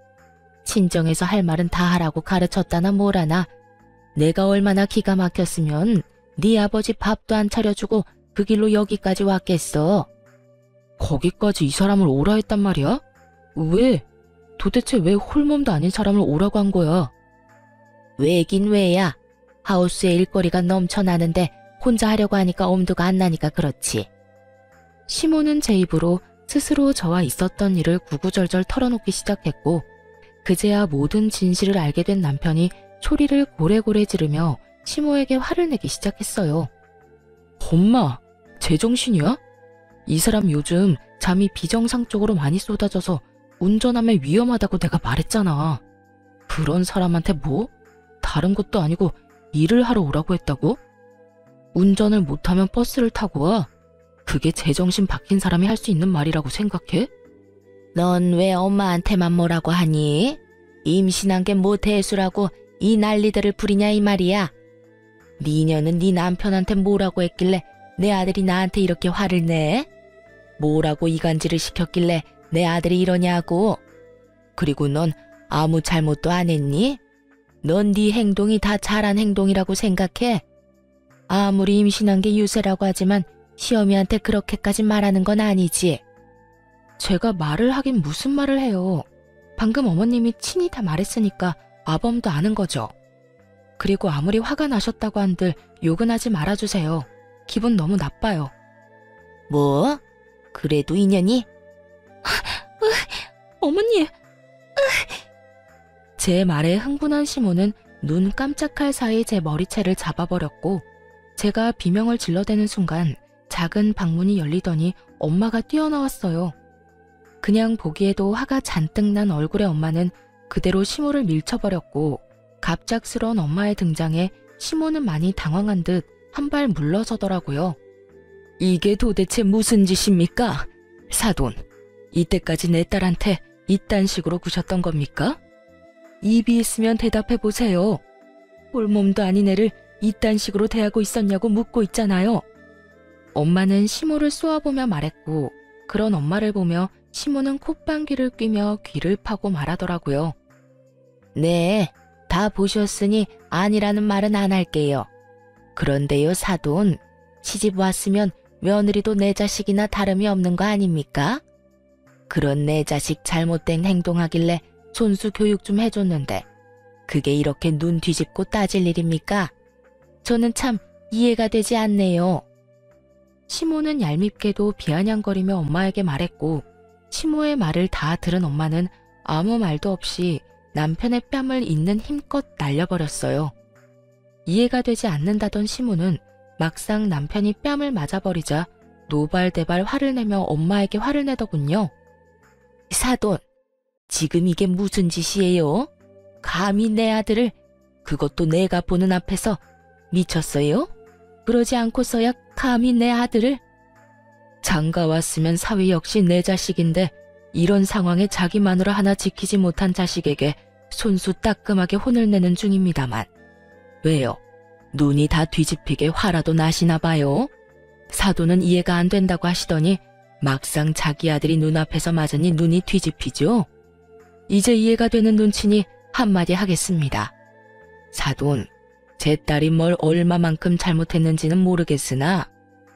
친정에서 할 말은 다 하라고 가르쳤다나 뭐라나. 내가 얼마나 기가 막혔으면 네 아버지 밥도 안 차려주고 그 길로 여기까지 왔겠어. 거기까지 이 사람을 오라 했단 말이야? 왜? 도대체 왜 홀몸도 아닌 사람을 오라고 한 거야? 왜긴 왜야. 하우스에 일거리가 넘쳐나는데 혼자 하려고 하니까 엄두가 안 나니까 그렇지. 시모는 제 입으로 스스로 저와 있었던 일을 구구절절 털어놓기 시작했고 그제야 모든 진실을 알게 된 남편이 소리를 고래고래 지르며 시모에게 화를 내기 시작했어요. 엄마, 제정신이야? 이 사람 요즘 잠이 비정상적으로 많이 쏟아져서 운전하면 위험하다고 내가 말했잖아. 그런 사람한테 뭐? 다른 것도 아니고 일을 하러 오라고 했다고? 운전을 못하면 버스를 타고 와? 그게 제정신 박힌 사람이 할 수 있는 말이라고 생각해? 넌 왜 엄마한테만 뭐라고 하니? 임신한 게 뭐 대수라고 이 난리들을 부리냐 이 말이야. 니녀는 네 남편한테 뭐라고 했길래 내 아들이 나한테 이렇게 화를 내? 뭐라고 이간질을 시켰길래 내 아들이 이러냐고. 그리고 넌 아무 잘못도 안 했니? 넌 네 행동이 다 잘한 행동이라고 생각해? 아무리 임신한 게 유세라고 하지만 시어미한테 그렇게까지 말하는 건 아니지. 제가 말을 하긴 무슨 말을 해요. 방금 어머님이 친히 다 말했으니까 아범도 아는 거죠. 그리고 아무리 화가 나셨다고 한들 욕은 하지 말아주세요. 기분 너무 나빠요. 뭐? 그래도 인연이? 어머니! 제 말에 흥분한 시모는 눈 깜짝할 사이 제 머리채를 잡아버렸고 제가 비명을 질러대는 순간 작은 방문이 열리더니 엄마가 뛰어나왔어요. 그냥 보기에도 화가 잔뜩 난 얼굴의 엄마는 그대로 시모를 밀쳐버렸고 갑작스러운 엄마의 등장에 시모는 많이 당황한 듯 한 발 물러서더라고요. 이게 도대체 무슨 짓입니까? 사돈, 이때까지 내 딸한테 이딴 식으로 구셨던 겁니까? 입이 있으면 대답해보세요. 홀몸도 아닌 애를 이딴 식으로 대하고 있었냐고 묻고 있잖아요. 엄마는 시모를 쏘아보며 말했고 그런 엄마를 보며 시모는 콧방귀를 뀌며 귀를 파고 말하더라고요. 네, 다 보셨으니 아니라는 말은 안 할게요. 그런데요 사돈, 시집 왔으면 며느리도 내 자식이나 다름이 없는 거 아닙니까? 그런 내 자식 잘못된 행동하길래 손수 교육 좀 해줬는데 그게 이렇게 눈 뒤집고 따질 일입니까? 저는 참 이해가 되지 않네요. 시모는 얄밉게도 비아냥거리며 엄마에게 말했고 시모의 말을 다 들은 엄마는 아무 말도 없이 남편의 뺨을 있는 힘껏 날려버렸어요. 이해가 되지 않는다던 시모는 막상 남편이 뺨을 맞아버리자 노발대발 화를 내며 엄마에게 화를 내더군요. 사돈, 지금 이게 무슨 짓이에요? 감히 내 아들을, 그것도 내가 보는 앞에서 미쳤어요? 그러지 않고서야 감히 내 아들을? 장가 왔으면 사위 역시 내 자식인데 이런 상황에 자기 마누라 하나 지키지 못한 자식에게 손수 따끔하게 혼을 내는 중입니다만 왜요? 눈이 다 뒤집히게 화라도 나시나 봐요? 사돈은 이해가 안 된다고 하시더니 막상 자기 아들이 눈앞에서 맞으니 눈이 뒤집히죠? 이제 이해가 되는 눈치니 한마디 하겠습니다. 사돈, 제 딸이 뭘 얼마만큼 잘못했는지는 모르겠으나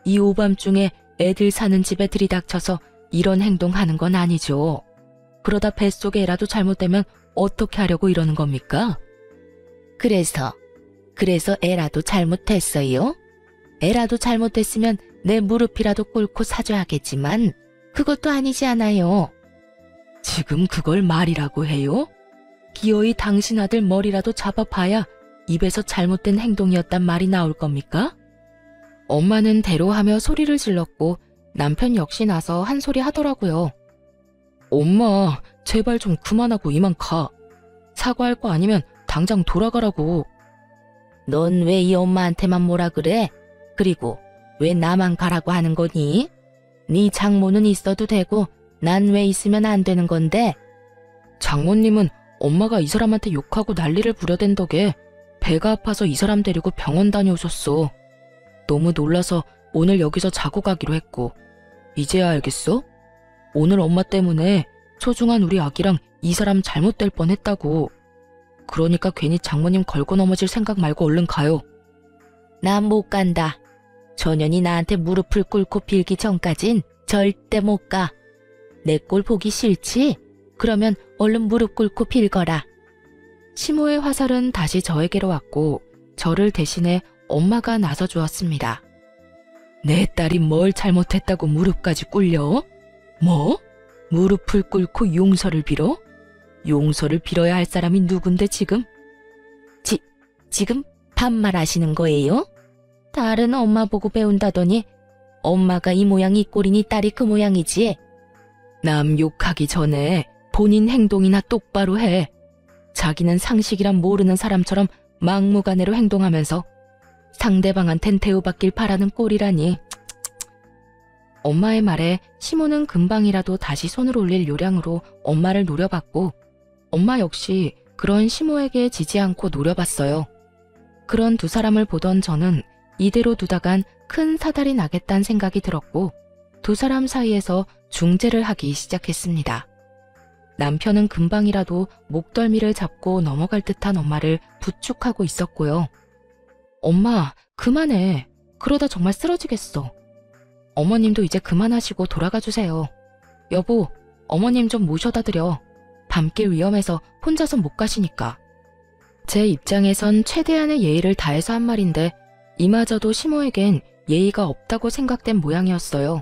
이 오밤중에 애들 사는 집에 들이닥쳐서 이런 행동하는 건 아니죠. 그러다 뱃속에 애라도 잘못되면 어떻게 하려고 이러는 겁니까? 그래서 애라도 잘못했어요? 애라도 잘못됐으면 내 무릎이라도 꿇고 사죄하겠지만 그것도 아니지 않아요. 지금 그걸 말이라고 해요? 기어이 당신 아들 머리라도 잡아봐야 입에서 잘못된 행동이었단 말이 나올 겁니까? 엄마는 대로하며 소리를 질렀고 남편 역시 나서 한 소리 하더라고요. 엄마, 제발 좀 그만하고 이만 가. 사과할 거 아니면 당장 돌아가라고. 넌 왜 이 엄마한테만 뭐라 그래? 그리고 왜 나만 가라고 하는 거니? 네 장모는 있어도 되고 난 왜 있으면 안 되는 건데? 장모님은 엄마가 이 사람한테 욕하고 난리를 부려댄 덕에 배가 아파서 이 사람 데리고 병원 다녀오셨어. 너무 놀라서 오늘 여기서 자고 가기로 했고 이제야 알겠어? 오늘 엄마 때문에 소중한 우리 아기랑 이 사람 잘못될 뻔했다고. 그러니까 괜히 장모님 걸고 넘어질 생각 말고 얼른 가요. 난 못 간다. 전현이 나한테 무릎을 꿇고 빌기 전까진 절대 못 가. 내 꼴 보기 싫지? 그러면 얼른 무릎 꿇고 빌거라. 시모의 화살은 다시 저에게로 왔고 저를 대신해 엄마가 나서 주었습니다. 내 딸이 뭘 잘못했다고 무릎까지 꿇려? 뭐? 무릎을 꿇고 용서를 빌어? 용서를 빌어야 할 사람이 누군데 지금? 지금 반말하시는 거예요? 딸은 엄마 보고 배운다더니 엄마가 이 모양 이 꼴이니 딸이 그 모양이지. 남 욕하기 전에 본인 행동이나 똑바로 해. 자기는 상식이란 모르는 사람처럼 막무가내로 행동하면서 상대방한텐 대우받길 바라는 꼴이라니. 엄마의 말에 시모는 금방이라도 다시 손을 올릴 요량으로 엄마를 노려봤고 엄마 역시 그런 시모에게 지지 않고 노려봤어요. 그런 두 사람을 보던 저는 이대로 두다간 큰 사달이 나겠다는 생각이 들었고 두 사람 사이에서 중재를 하기 시작했습니다. 남편은 금방이라도 목덜미를 잡고 넘어갈 듯한 엄마를 부축하고 있었고요. 엄마, 그만해. 그러다 정말 쓰러지겠어. 어머님도 이제 그만하시고 돌아가 주세요. 여보, 어머님 좀 모셔다 드려. 밤길 위험해서 혼자서 못 가시니까. 제 입장에선 최대한의 예의를 다해서 한 말인데 이마저도 시모에겐 예의가 없다고 생각된 모양이었어요.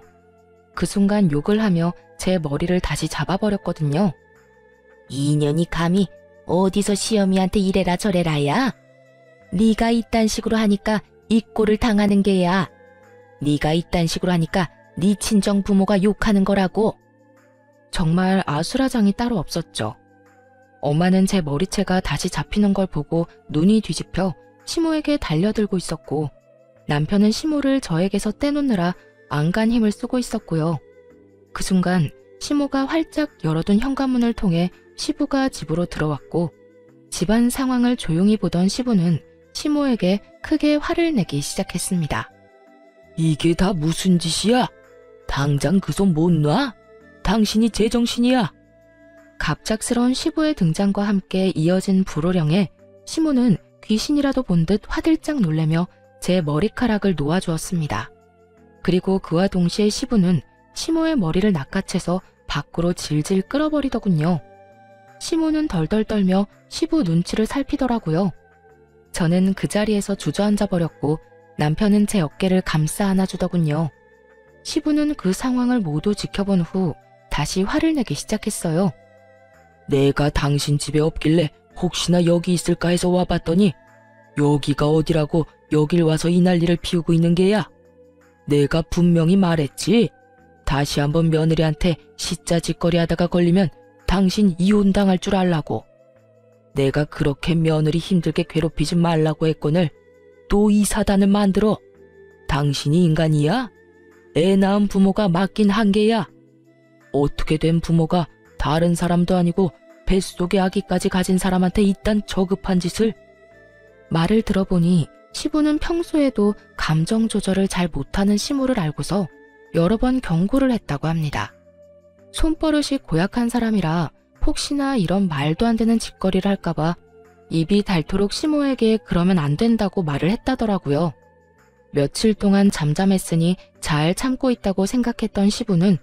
그 순간 욕을 하며 제 머리를 다시 잡아버렸거든요. 이년이 감히 어디서 시어미한테 이래라 저래라야? 네가 이딴 식으로 하니까 이 꼴을 당하는 게야. 네가 이딴 식으로 하니까 네 친정 부모가 욕하는 거라고. 정말 아수라장이 따로 없었죠. 엄마는 제 머리채가 다시 잡히는 걸 보고 눈이 뒤집혀 시모에게 달려들고 있었고 남편은 시모를 저에게서 떼놓느라 안간 힘을 쓰고 있었고요. 그 순간 시모가 활짝 열어둔 현관문을 통해 시부가 집으로 들어왔고 집안 상황을 조용히 보던 시부는 시모에게 크게 화를 내기 시작했습니다. 이게 다 무슨 짓이야? 당장 그 손 못 놔? 당신이 제정신이야? 갑작스러운 시부의 등장과 함께 이어진 불호령에 시모는 귀신이라도 본 듯 화들짝 놀래며 제 머리카락을 놓아주었습니다. 그리고 그와 동시에 시부는 시모의 머리를 낚아채서 밖으로 질질 끌어버리더군요. 시모는 덜덜 떨며 시부 눈치를 살피더라고요. 저는 그 자리에서 주저앉아 버렸고 남편은 제 어깨를 감싸 안아주더군요. 시부는 그 상황을 모두 지켜본 후 다시 화를 내기 시작했어요. 내가 당신 집에 없길래 혹시나 여기 있을까 해서 와봤더니 여기가 어디라고 여길 와서 이 난리를 피우고 있는 게야. 내가 분명히 말했지. 다시 한번 며느리한테 시짜짓거리 하다가 걸리면 당신 이혼당할 줄 알라고. 내가 그렇게 며느리 힘들게 괴롭히지 말라고 했거늘 또 이 사단을 만들어. 당신이 인간이야? 애 낳은 부모가 맞긴 한계야. 어떻게 된 부모가 다른 사람도 아니고 뱃속에 아기까지 가진 사람한테 이딴 저급한 짓을. 말을 들어보니 시부는 평소에도 감정 조절을 잘 못하는 시모를 알고서 여러 번 경고를 했다고 합니다. 손버릇이 고약한 사람이라 혹시나 이런 말도 안 되는 짓거리를 할까봐 입이 닳도록 시모에게 그러면 안 된다고 말을 했다더라고요. 며칠 동안 잠잠했으니 잘 참고 있다고 생각했던 시부는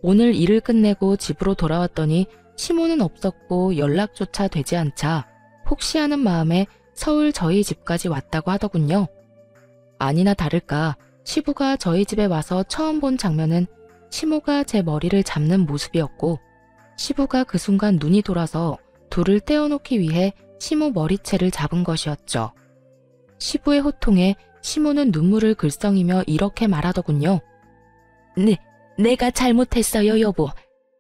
오늘 일을 끝내고 집으로 돌아왔더니 시모는 없었고 연락조차 되지 않자 혹시 하는 마음에 서울 저희 집까지 왔다고 하더군요. 아니나 다를까 시부가 저희 집에 와서 처음 본 장면은 시모가 제 머리를 잡는 모습이었고 시부가 그 순간 눈이 돌아서 둘을 떼어놓기 위해 시모 머리채를 잡은 것이었죠. 시부의 호통에 시모는 눈물을 글썽이며 이렇게 말하더군요. 내가 잘못했어요, 여보.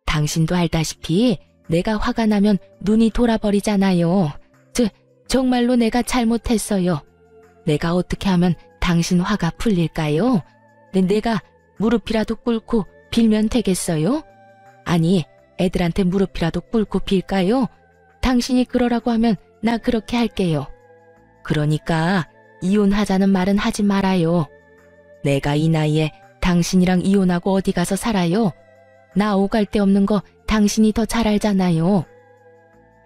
당신도 알다시피 내가 화가 나면 눈이 돌아버리잖아요. 정말로 내가 잘못했어요. 내가 어떻게 하면 당신 화가 풀릴까요? 내가 무릎이라도 꿇고 빌면 되겠어요? 아니, 애들한테 무릎이라도 꿇고 빌까요? 당신이 그러라고 하면 나 그렇게 할게요. 그러니까 이혼하자는 말은 하지 말아요. 내가 이 나이에 당신이랑 이혼하고 어디 가서 살아요? 나 오갈 데 없는 거 당신이 더 잘 알잖아요.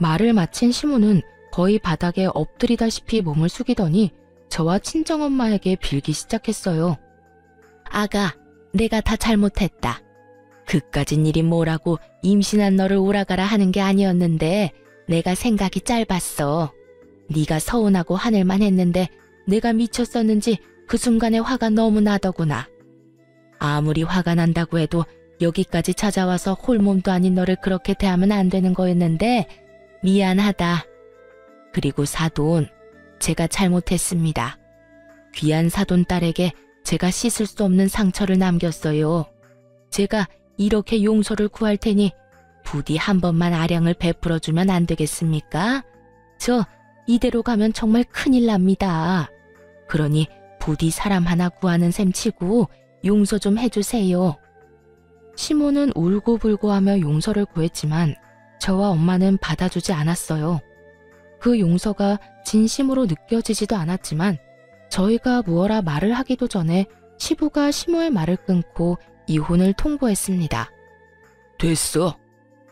말을 마친 시모는 거의 바닥에 엎드리다시피 몸을 숙이더니 저와 친정엄마에게 빌기 시작했어요. 아가, 내가 다 잘못했다. 그까진 일이 뭐라고 임신한 너를 오라가라 하는 게 아니었는데 내가 생각이 짧았어. 네가 서운하고 화낼만 했는데 내가 미쳤었는지 그 순간에 화가 너무 나더구나. 아무리 화가 난다고 해도 여기까지 찾아와서 홀몸도 아닌 너를 그렇게 대하면 안 되는 거였는데 미안하다. 그리고 사돈, 제가 잘못했습니다. 귀한 사돈 딸에게 제가 씻을 수 없는 상처를 남겼어요. 제가 이렇게 용서를 구할 테니 부디 한 번만 아량을 베풀어주면 안 되겠습니까? 저 이대로 가면 정말 큰일 납니다. 그러니 부디 사람 하나 구하는 셈 치고 용서 좀 해주세요. 시모는 울고불고하며 용서를 구했지만 저와 엄마는 받아주지 않았어요. 그 용서가 진심으로 느껴지지도 않았지만 저희가 무어라 말을 하기도 전에 시부가 시모의 말을 끊고 이혼을 통보했습니다. 됐어.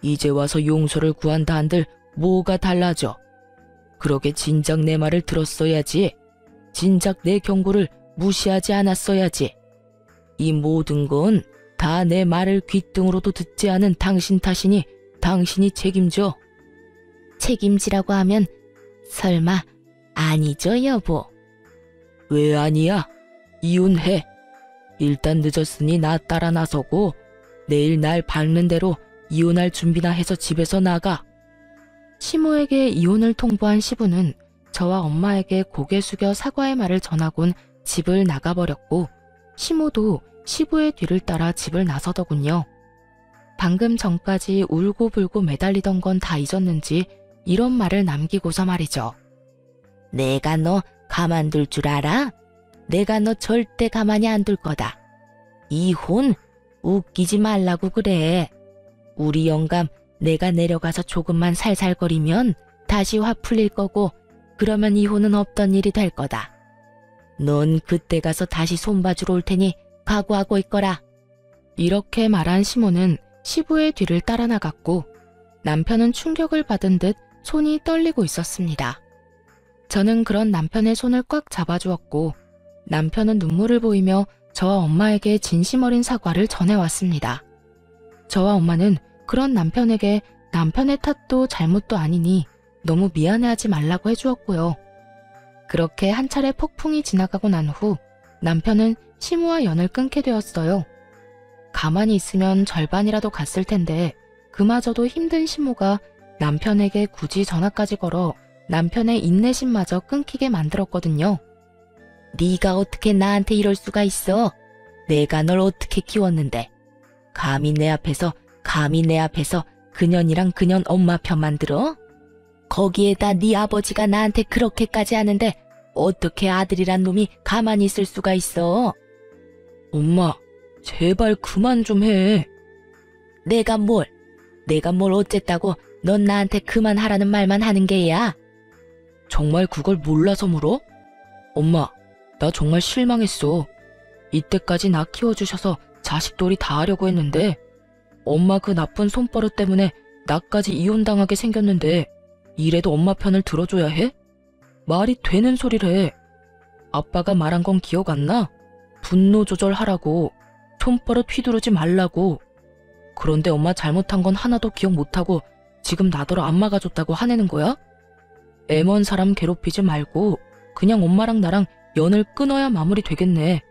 이제 와서 용서를 구한다 한들 뭐가 달라져. 그러게 진작 내 말을 들었어야지. 진작 내 경고를 무시하지 않았어야지. 이 모든 건 다 내 말을 귓등으로도 듣지 않은 당신 탓이니 당신이 책임져. 책임지라고 하면 설마 아니죠, 여보? 왜 아니야? 이혼해. 일단 늦었으니 나 따라 나서고 내일 날 밝는 대로 이혼할 준비나 해서 집에서 나가. 시모에게 이혼을 통보한 시부는 저와 엄마에게 고개 숙여 사과의 말을 전하곤 집을 나가버렸고 시모도 시부의 뒤를 따라 집을 나서더군요. 방금 전까지 울고불고 매달리던 건 다 잊었는지 이런 말을 남기고서 말이죠. 내가 너 가만둘 줄 알아? 내가 너 절대 가만히 안 둘 거다. 이혼? 웃기지 말라고 그래. 우리 영감 내가 내려가서 조금만 살살거리면 다시 화 풀릴 거고 그러면 이혼은 없던 일이 될 거다. 넌 그때 가서 다시 손봐주러 올 테니 각오하고 있거라. 이렇게 말한 시모는 시부의 뒤를 따라 나갔고 남편은 충격을 받은 듯 손이 떨리고 있었습니다. 저는 그런 남편의 손을 꽉 잡아주었고 남편은 눈물을 보이며 저와 엄마에게 진심 어린 사과를 전해왔습니다. 저와 엄마는 그런 남편에게 남편의 탓도 잘못도 아니니 너무 미안해하지 말라고 해주었고요. 그렇게 한 차례 폭풍이 지나가고 난 후 남편은 시모와 연을 끊게 되었어요. 가만히 있으면 절반이라도 갔을 텐데 그마저도 힘든 시모가 남편에게 굳이 전화까지 걸어 남편의 인내심마저 끊기게 만들었거든요. 네가 어떻게 나한테 이럴 수가 있어? 내가 널 어떻게 키웠는데. 감히 내 앞에서 그년이랑 그년 엄마 편만 들어? 거기에다 네 아버지가 나한테 그렇게까지 하는데 어떻게 아들이란 놈이 가만히 있을 수가 있어? 엄마, 제발 그만 좀 해. 내가 뭘 어쨌다고 넌 나한테 그만하라는 말만 하는 게야? 정말 그걸 몰라서 물어? 엄마, 나 정말 실망했어. 이때까지 나 키워주셔서 자식돌이 다 하려고 했는데 엄마 그 나쁜 손버릇 때문에 나까지 이혼당하게 생겼는데 이래도 엄마 편을 들어줘야 해? 말이 되는 소리를 해. 아빠가 말한 건 기억 안 나? 분노 조절하라고. 손버릇 휘두르지 말라고. 그런데 엄마 잘못한 건 하나도 기억 못하고 지금 나더러 안 막아줬다고 화내는 거야? 애먼 사람 괴롭히지 말고 그냥 엄마랑 나랑 연을 끊어야 마무리 되겠네.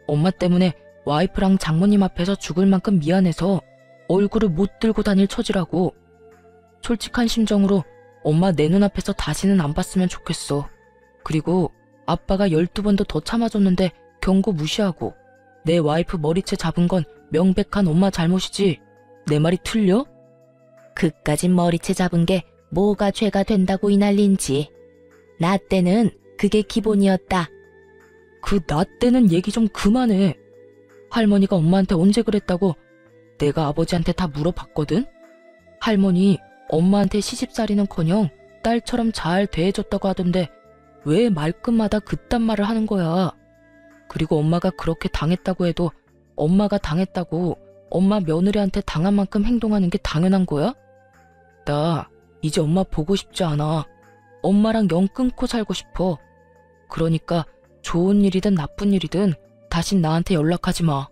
엄마 때문에 와이프랑 장모님 앞에서 죽을 만큼 미안해서 얼굴을 못 들고 다닐 처지라고. 솔직한 심정으로 엄마 내 눈앞에서 다시는 안 봤으면 좋겠어. 그리고 아빠가 12번도 더 참아줬는데 경고 무시하고 내 와이프 머리채 잡은 건 명백한 엄마 잘못이지. 내 말이 틀려? 그까짓 머리채 잡은 게 뭐가 죄가 된다고 이 난린지. 나 때는 그게 기본이었다. 그 나 때는 얘기 좀 그만해. 할머니가 엄마한테 언제 그랬다고 내가 아버지한테 다 물어봤거든? 할머니 엄마한테 시집살이는커녕 딸처럼 잘 대해줬다고 하던데 왜 말끝마다 그딴 말을 하는 거야. 그리고 엄마가 그렇게 당했다고 해도 엄마가 당했다고 엄마 며느리한테 당한 만큼 행동하는 게 당연한 거야? 나 이제 엄마 보고 싶지 않아. 엄마랑 연 끊고 살고 싶어. 그러니까 좋은 일이든 나쁜 일이든 다신 나한테 연락하지 마.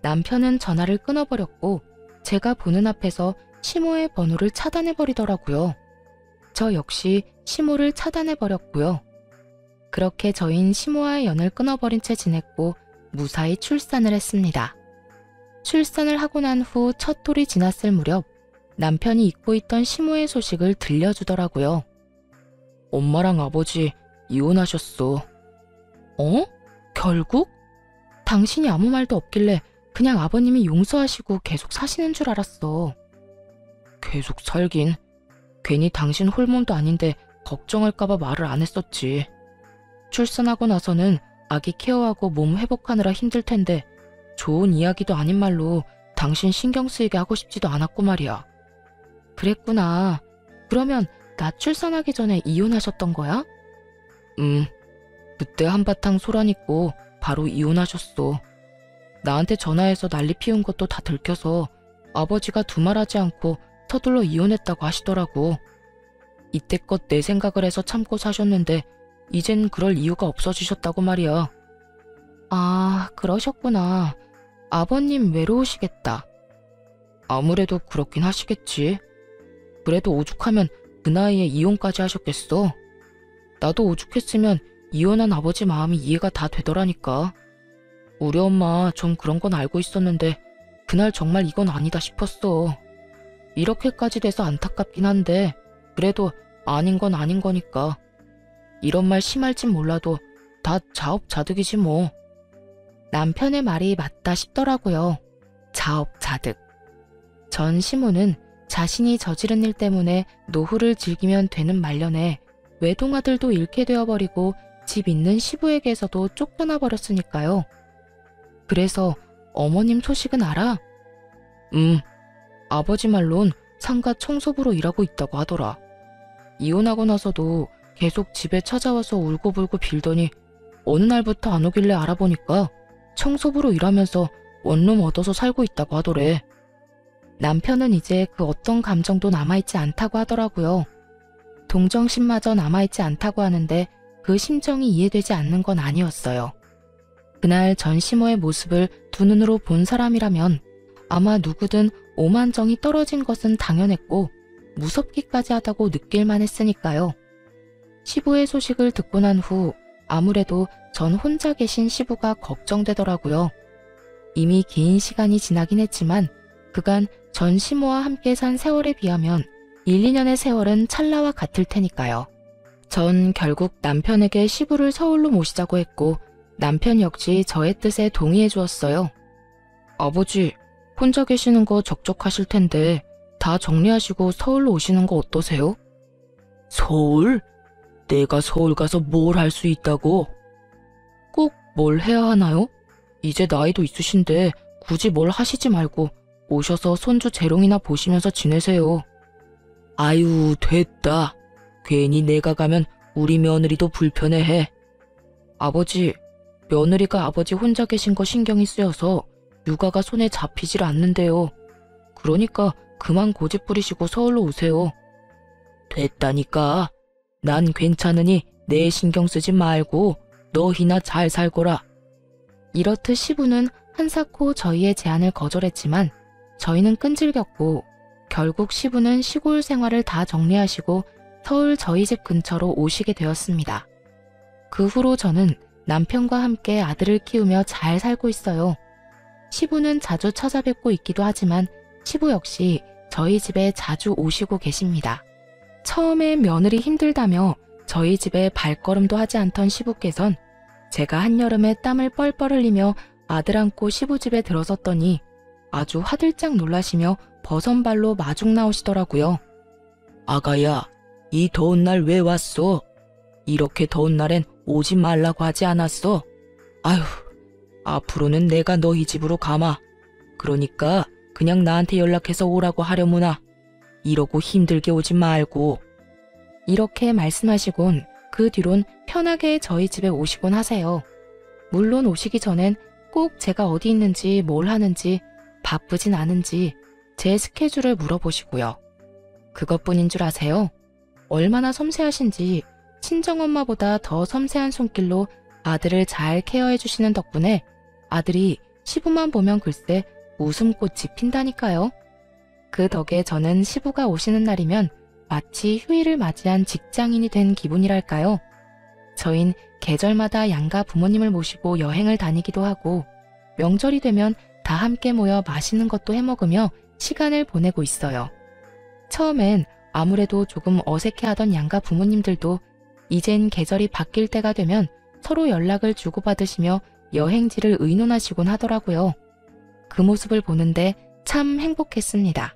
남편은 전화를 끊어버렸고 제가 보는 앞에서 시모의 번호를 차단해버리더라고요. 저 역시 시모를 차단해버렸고요. 그렇게 저흰 시모와의 연을 끊어버린 채 지냈고 무사히 출산을 했습니다. 출산을 하고 난 후 첫 돌이 지났을 무렵 남편이 잊고 있던 시모의 소식을 들려주더라고요. 엄마랑 아버지 이혼하셨어. 어? 결국? 당신이 아무 말도 없길래 그냥 아버님이 용서하시고 계속 사시는 줄 알았어. 계속 살긴. 괜히 당신 홀몸도 아닌데 걱정할까봐 말을 안 했었지. 출산하고 나서는 아기 케어하고 몸 회복하느라 힘들 텐데 좋은 이야기도 아닌 말로 당신 신경 쓰이게 하고 싶지도 않았고 말이야. 그랬구나. 그러면 나 출산하기 전에 이혼하셨던 거야? 그때 한바탕 소란있고 바로 이혼하셨어. 나한테 전화해서 난리 피운 것도 다 들켜서 아버지가 두말하지 않고 서둘러 이혼했다고 하시더라고. 이때껏 내 생각을 해서 참고 사셨는데 이젠 그럴 이유가 없어지셨다고 말이야. 아, 그러셨구나. 아버님 외로우시겠다. 아무래도 그렇긴 하시겠지. 그래도 오죽하면 그 나이에 이혼까지 하셨겠어. 나도 오죽했으면 이혼한 아버지 마음이 이해가 다 되더라니까. 우리 엄마 좀 그런 건 알고 있었는데 그날 정말 이건 아니다 싶었어. 이렇게까지 돼서 안타깝긴 한데 그래도 아닌 건 아닌 거니까. 이런 말 심할진 몰라도 다 자업자득이지 뭐. 남편의 말이 맞다 싶더라고요. 자업자득. 전 시모는 자신이 저지른 일 때문에 노후를 즐기면 되는 말년에 외동아들도 잃게 되어버리고 집 있는 시부에게서도 쫓겨나 버렸으니까요. 그래서 어머님 소식은 알아? 아버지 말론 상가 청소부로 일하고 있다고 하더라. 이혼하고 나서도 계속 집에 찾아와서 울고불고 빌더니 어느 날부터 안 오길래 알아보니까 청소부로 일하면서 원룸 얻어서 살고 있다고 하더래. 남편은 이제 그 어떤 감정도 남아있지 않다고 하더라고요. 동정심마저 남아있지 않다고 하는데 그 심정이 이해되지 않는 건 아니었어요. 그날 전 시모의 모습을 두 눈으로 본 사람이라면 아마 누구든 오만정이 떨어진 것은 당연했고 무섭기까지 하다고 느낄만 했으니까요. 시부의 소식을 듣고 난 후 아무래도 전 혼자 계신 시부가 걱정되더라고요. 이미 긴 시간이 지나긴 했지만 그간 전 시모와 함께 산 세월에 비하면 1, 2년의 세월은 찰나와 같을 테니까요. 전 결국 남편에게 시부를 서울로 모시자고 했고 남편 역시 저의 뜻에 동의해 주었어요. 아버지, 혼자 계시는 거 적적하실 텐데 다 정리하시고 서울로 오시는 거 어떠세요? 서울? 내가 서울 가서 뭘 할 수 있다고? 꼭 뭘 해야 하나요? 이제 나이도 있으신데 굳이 뭘 하시지 말고 오셔서 손주 재롱이나 보시면서 지내세요. 아유, 됐다. 괜히 내가 가면 우리 며느리도 불편해해. 아버지, 며느리가 아버지 혼자 계신 거 신경이 쓰여서 육아가 손에 잡히질 않는데요. 그러니까 그만 고집 부리시고 서울로 오세요. 됐다니까. 난 괜찮으니 내 신경 쓰지 말고 너희나 잘 살거라. 이렇듯 시부는 한사코 저희의 제안을 거절했지만 저희는 끈질겼고 결국 시부는 시골 생활을 다 정리하시고 서울 저희 집 근처로 오시게 되었습니다. 그 후로 저는 남편과 함께 아들을 키우며 잘 살고 있어요. 시부는 자주 찾아뵙고 있기도 하지만 시부 역시 저희 집에 자주 오시고 계십니다. 처음에 며느리 힘들다며 저희 집에 발걸음도 하지 않던 시부께선 제가 한여름에 땀을 뻘뻘 흘리며 아들 안고 시부 집에 들어섰더니 아주 화들짝 놀라시며 버선발로 마중 나오시더라고요. 아가야, 이 더운 날 왜 왔어? 이렇게 더운 날엔 오지 말라고 하지 않았어? 아휴, 앞으로는 내가 너희 집으로 가마. 그러니까 그냥 나한테 연락해서 오라고 하려무나. 이러고 힘들게 오지 말고. 이렇게 말씀하시곤 그 뒤론 편하게 저희 집에 오시곤 하세요. 물론 오시기 전엔 꼭 제가 어디 있는지 뭘 하는지 바쁘진 않은지 제 스케줄을 물어보시고요. 그것뿐인 줄 아세요? 얼마나 섬세하신지 친정엄마보다 더 섬세한 손길로 아들을 잘 케어해 주시는 덕분에 아들이 시부만 보면 글쎄 웃음꽃이 핀다니까요. 그 덕에 저는 시부가 오시는 날이면 마치 휴일을 맞이한 직장인이 된 기분이랄까요. 저흰 계절마다 양가 부모님을 모시고 여행을 다니기도 하고 명절이 되면 다 함께 모여 맛있는 것도 해먹으며 시간을 보내고 있어요. 처음엔 아무래도 조금 어색해하던 양가 부모님들도 이젠 계절이 바뀔 때가 되면 서로 연락을 주고받으시며 여행지를 의논하시곤 하더라고요. 그 모습을 보는데 참 행복했습니다.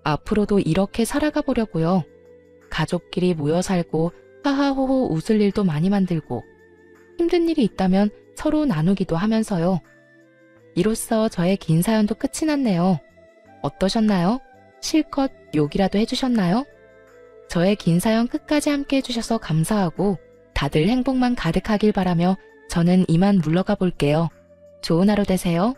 앞으로도 이렇게 살아가 보려고요. 가족끼리 모여 살고 하하호호 웃을 일도 많이 만들고 힘든 일이 있다면 서로 나누기도 하면서요. 이로써 저의 긴 사연도 끝이 났네요. 어떠셨나요? 실컷 욕이라도 해주셨나요? 저의 긴 사연 끝까지 함께 해주셔서 감사하고 다들 행복만 가득하길 바라며 저는 이만 물러가 볼게요. 좋은 하루 되세요.